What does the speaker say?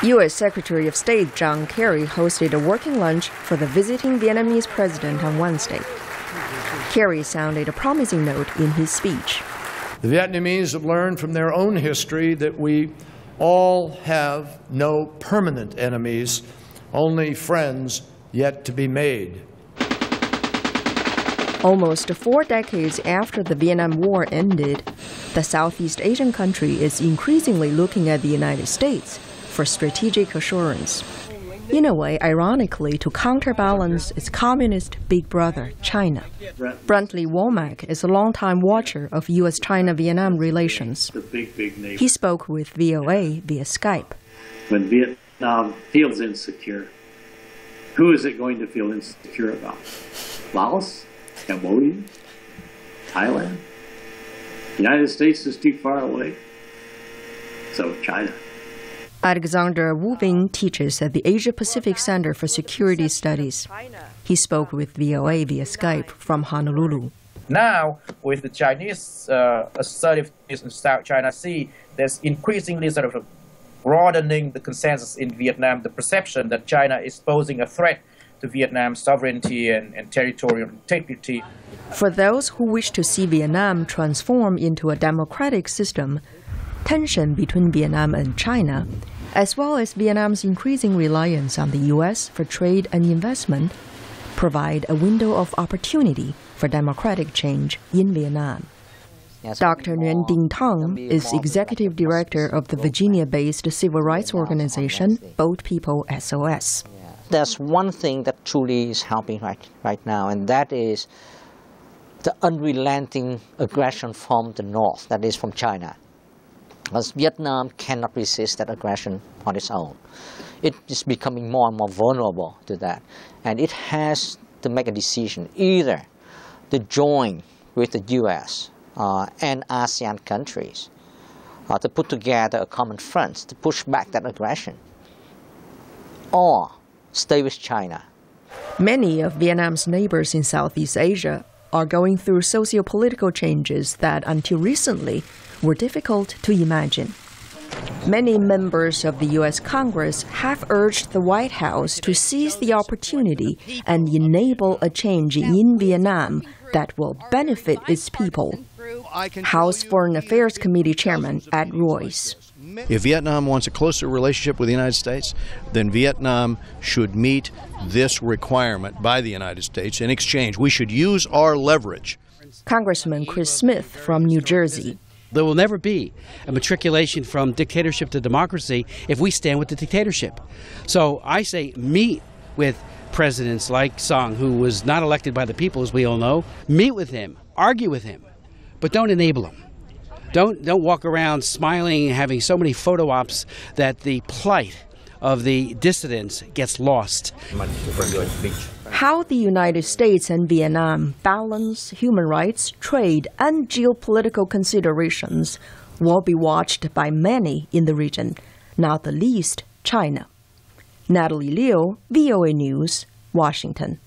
U.S. Secretary of State John Kerry hosted a working lunch for the visiting Vietnamese president on Wednesday. Kerry sounded a promising note in his speech. The Vietnamese have learned from their own history that we all have no permanent enemies, only friends yet to be made. Almost 4 decades after the Vietnam War ended, the Southeast Asian country is increasingly looking at the United States for strategic assurance. In a way, ironically, to counterbalance its communist big brother, China. Brantley Womack is a longtime watcher of U.S.-China-Vietnam relations. He spoke with VOA via Skype. When Vietnam feels insecure, who is it going to feel insecure about? Laos? Cambodia? Thailand? The United States is too far away. So China. Alexander Wu Bing teaches at the Asia-Pacific Center for Security Studies. He spoke with VOA via Skype from Honolulu. Now, with the Chinese assertiveness in South China Sea, there's increasingly sort of broadening the consensus in Vietnam, the perception that China is posing a threat to Vietnam's sovereignty and territorial integrity. For those who wish to see Vietnam transform into a democratic system, tension between Vietnam and China, as well as Vietnam's increasing reliance on the U.S. for trade and investment, provide a window of opportunity for democratic change in Vietnam. Dr. Nguyen Dinh Thong is executive director of the Virginia-based civil rights organization Boat People SOS. There's one thing that truly is helping right now, and that is the unrelenting aggression from the north, that is from China. Because Vietnam cannot resist that aggression on its own. It is becoming more and more vulnerable to that. And it has to make a decision, either to join with the U.S. And ASEAN countries to put together a common front to push back that aggression, or stay with China. Many of Vietnam's neighbors in Southeast Asia are going through socio-political changes that, until recently, were difficult to imagine. Many members of the U.S. Congress have urged the White House to seize the opportunity and enable a change in Vietnam that will benefit its people. House Foreign Affairs Committee Chairman Ed Royce. If Vietnam wants a closer relationship with the United States, then Vietnam should meet this requirement by the United States in exchange. We should use our leverage. Congressman Chris Smith from New Jersey. There will never be a matriculation from dictatorship to democracy if we stand with the dictatorship. So I say meet with presidents like Song, who was not elected by the people, as we all know. Meet with him, argue with him, but don't enable him. Don't walk around smiling and having so many photo ops that the plight of the dissidents gets lost. How the United States and Vietnam balance human rights, trade, and geopolitical considerations will be watched by many in the region, not the least China. Natalie Liu, VOA News, Washington.